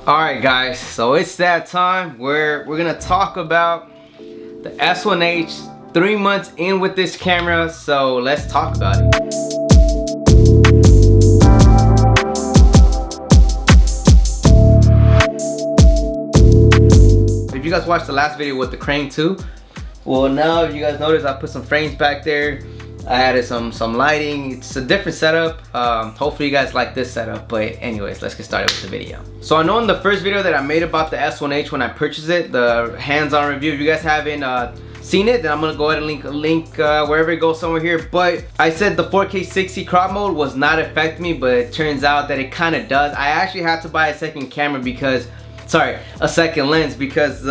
Alright guys, so it's that time where we're gonna talk about the S1H, 3 months in with this camera, so let's talk about it. If you guys watched the last video with the crane too, well now if you guys notice I put some frames back there. I added some lighting. It's a different setup. Hopefully you guys like this setup, but anyways, let's get started with the video. So I know in the first video that I made about the S1H when I purchased it, the hands-on review, if you guys haven't seen it, then I'm gonna go ahead and link wherever it goes somewhere here. But I said the 4K 60 crop mode was not affecting me, but it turns out that it kind of does. I actually had to buy a second camera because, a second lens, because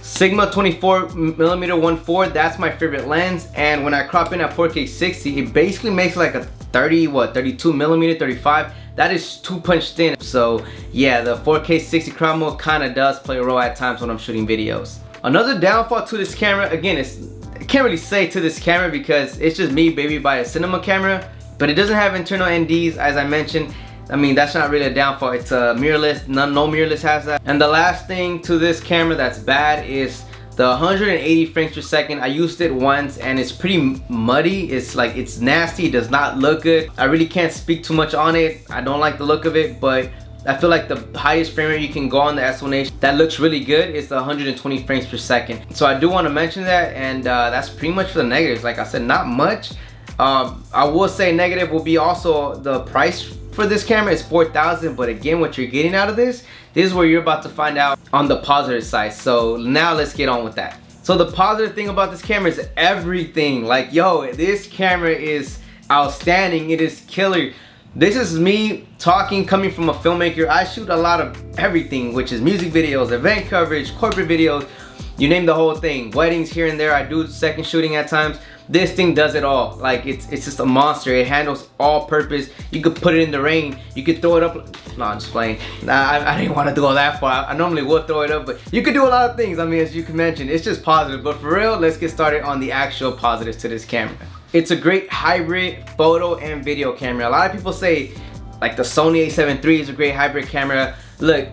Sigma 24mm 1.4, that's my favorite lens, and when I crop in at 4K 60, it basically makes like a 32mm 35. That is too punched in. So yeah, the 4K 60 crop mode kind of does play a role at times when I'm shooting videos. Another downfall to this camera, again, I can't really say to this camera because it's just me baby by a cinema camera, but it doesn't have internal NDs, as I mentioned. I mean, that's not really a downfall. It's a mirrorless. No mirrorless has that. And the last thing to this camera that's bad is the 180 frames per second. I used it once and it's pretty muddy. It's like, it's nasty. It does not look good. I really can't speak too much on it. I don't like the look of it, but I feel like the highest frame rate you can go on the S1H that looks really good is the 120 frames per second. So I do want to mention that, and that's pretty much for the negatives. Like I said, not much. I will say negative will be also the price for this camera is $4,000, but again, what you're getting out of this is where you're about to find out on the positive side. So now let's get on with that. So the positive thing about this camera is everything. Like, yo, this camera is outstanding. It is killer. This is me talking, coming from a filmmaker. I shoot a lot of everything, which is music videos, event coverage, corporate videos, you name the whole thing. Weddings here and there. I do second shooting at times. This thing does it all. Like, it's just a monster. It handles all purpose. You could put it in the rain. You could throw it up. No, I'm just playing. Nah, I didn't want to go that far. I normally would throw it up, but you could do a lot of things. I mean, as you can mention, it's just positive. But for real, let's get started on the actual positives to this camera. It's a great hybrid photo and video camera. A lot of people say like the Sony A7 III is a great hybrid camera. Look,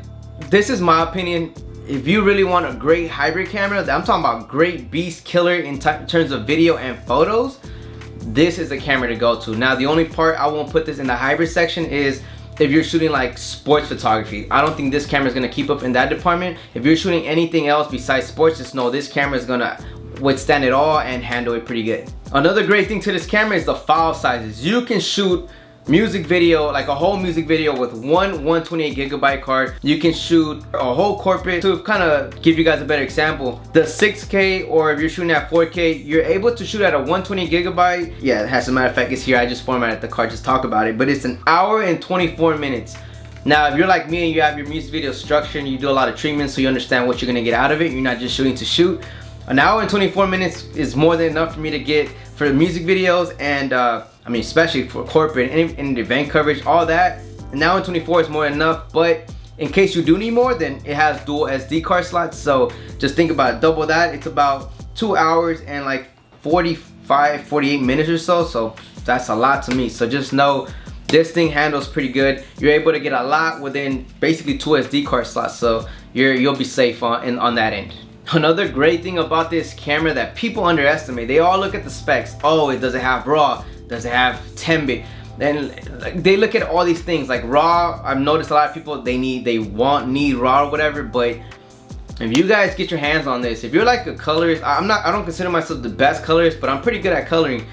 this is my opinion. If you really want a great hybrid camera, I'm talking about great beast killer in terms of video and photos, this is the camera to go to. Now, the only part I won't put this in the hybrid section is if you're shooting like sports photography. I don't think this camera is gonna keep up in that department. If you're shooting anything else besides sports, just know this camera is gonna withstand it all and handle it pretty good. Another great thing to this camera is the file sizes. You can shoot music video, like a whole music video with one 128GB card. You can shoot a whole corporate. To kind of give you guys a better example, the 6K, or if you're shooting at 4K, you're able to shoot at a 120GB. Yeah, as a matter of fact, it's here. I just formatted the card, just talk about it. But it's 1 hour and 24 minutes. Now, if you're like me and you have your music video structure and you do a lot of treatments so you understand what you're gonna get out of it, you're not just shooting to shoot. 1 hour and 24 minutes is more than enough for me to get for music videos, and I mean, especially for corporate and event coverage, all that. An hour and 24 is more than enough, but in case you do need more, then it has dual SD card slots. So just think about it, double that. It's about 2 hours and like 48 minutes or so. So that's a lot to me. So just know this thing handles pretty good. You're able to get a lot within basically 2 SD card slots. So you'll be safe on that end. Another great thing about this camera that people underestimate, they all look at the specs. Oh, it doesn't have RAW, does it have 10-bit? And they look at all these things like RAW. I've noticed a lot of people need RAW or whatever, but if you guys get your hands on this, if you're like a colorist, I don't consider myself the best colorist, but I'm pretty good at coloring.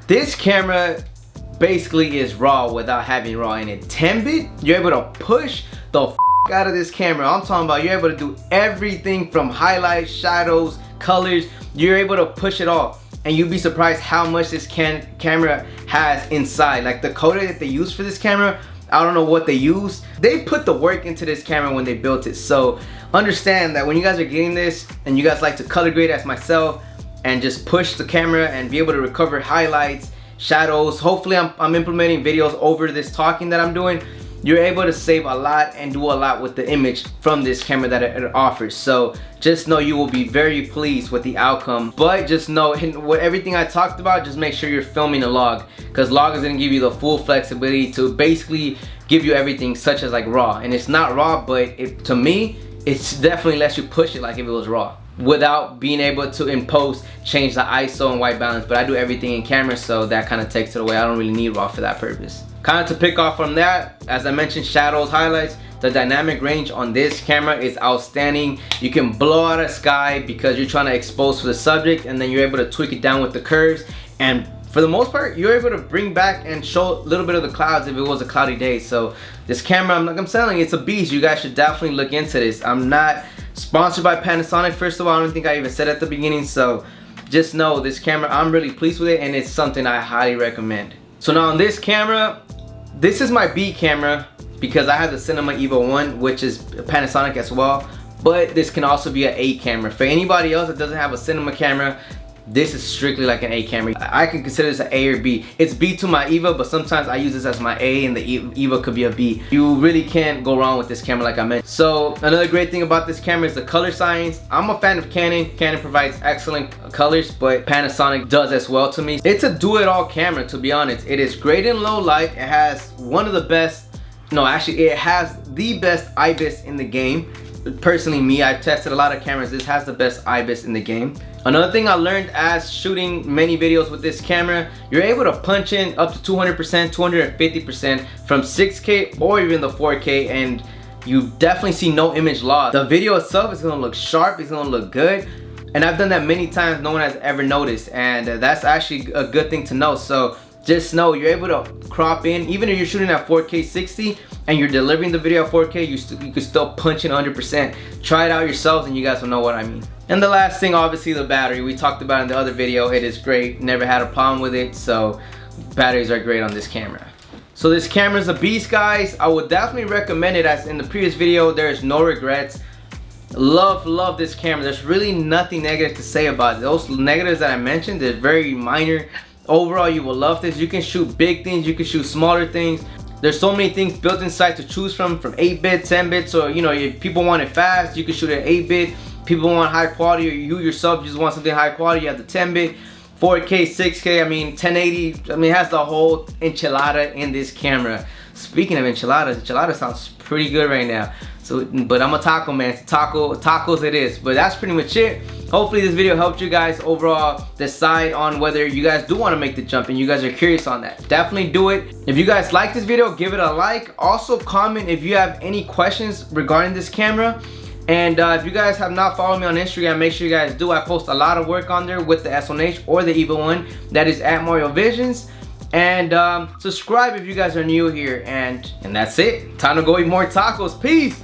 This camera basically is RAW without having RAW in it. 10-bit, you're able to push the out of this camera. I'm talking about you're able to do everything from highlights, shadows, colors. You're able to push it all, and you'd be surprised how much this camera has inside. Like the coder that they use for this camera, I don't know what they use. They put the work into this camera when they built it. So understand that when you guys are getting this and you guys like to color grade as myself and just push the camera and be able to recover highlights, shadows. Hopefully I'm implementing videos over this talking that I'm doing. you're able to save a lot and do a lot with the image from this camera that it offers. So just know you will be very pleased with the outcome. But just know, with everything I talked about, just make sure you're filming a log, because log is gonna give you the full flexibility to basically give you everything, such as like raw. And it's not raw, but to me, it's definitely lets you push it like if it was raw, without being able to in post change the ISO and white balance. But I do everything in camera, so that kind of takes it away. I don't really need raw for that purpose. Kind of to pick off from that, as I mentioned, shadows, highlights, the dynamic range on this camera is outstanding. You can blow out a sky because you're trying to expose for the subject, and then you're able to tweak it down with the curves, and for the most part you're able to bring back and show a little bit of the clouds if it was a cloudy day. So this camera, like I'm saying, it's a beast. You guys should definitely look into this. I'm not sponsored by Panasonic, first of all. I don't think I even said at the beginning, so just know this camera, I'm really pleased with it, and it's something I highly recommend. So now on this camera, this is my B camera because I have the Cinema Evo 1, which is Panasonic as well, but this can also be an A camera. For anybody else that doesn't have a cinema camera, this is strictly like an A camera. I can consider this an A or B. It's B to my Eva, but sometimes I use this as my A, and the Eva could be a B. You really can't go wrong with this camera, like I mentioned. So another great thing about this camera is the color science. I'm a fan of Canon. Canon provides excellent colors, but Panasonic does as well to me. It's a do-it-all camera, to be honest. It is great in low light. It has one of the best, no, actually it has the best IBIS in the game. Personally, me, I've tested a lot of cameras. This has the best IBIS in the game. Another thing I learned as shooting many videos with this camera, you're able to punch in up to 200%, 250% from 6K or even the 4K, and you definitely see no image loss. The video itself is gonna look sharp, it's gonna look good, and I've done that many times, no one has ever noticed, and that's actually a good thing to know. So just know you're able to crop in, even if you're shooting at 4K 60 and you're delivering the video at 4K, you can still punch in 100%. Try it out yourselves and you guys will know what I mean. And the last thing, obviously, the battery. We talked about it in the other video. It is great, never had a problem with it, so batteries are great on this camera. So this camera is a beast, guys. I would definitely recommend it. As in the previous video, there's no regrets. Love this camera. There's really nothing negative to say about it. Those negatives that I mentioned, they're very minor. Overall, you will love this. You can shoot big things, you can shoot smaller things. There's so many things built inside to choose from 8-bit, 10-bit. So, you know, if people want it fast, you can shoot at 8-bit. People want high quality, or you yourself just want something high quality, you have the 10-bit, 4K, 6K, I mean 1080. I mean, it has the whole enchilada in this camera. Speaking of enchiladas, enchilada sounds pretty good right now. So, but I'm a taco man. Tacos it is. But that's pretty much it. Hopefully this video helped you guys overall decide on whether you guys do want to make the jump and you guys are curious on that. Definitely do it. If you guys like this video, give it a like. Also comment if you have any questions regarding this camera. And if you guys have not followed me on Instagram, make sure you guys do. I post a lot of work on there with the S1H or the Evo 1. That is at Mario Visions. And subscribe if you guys are new here. And that's it. Time to go eat more tacos. Peace.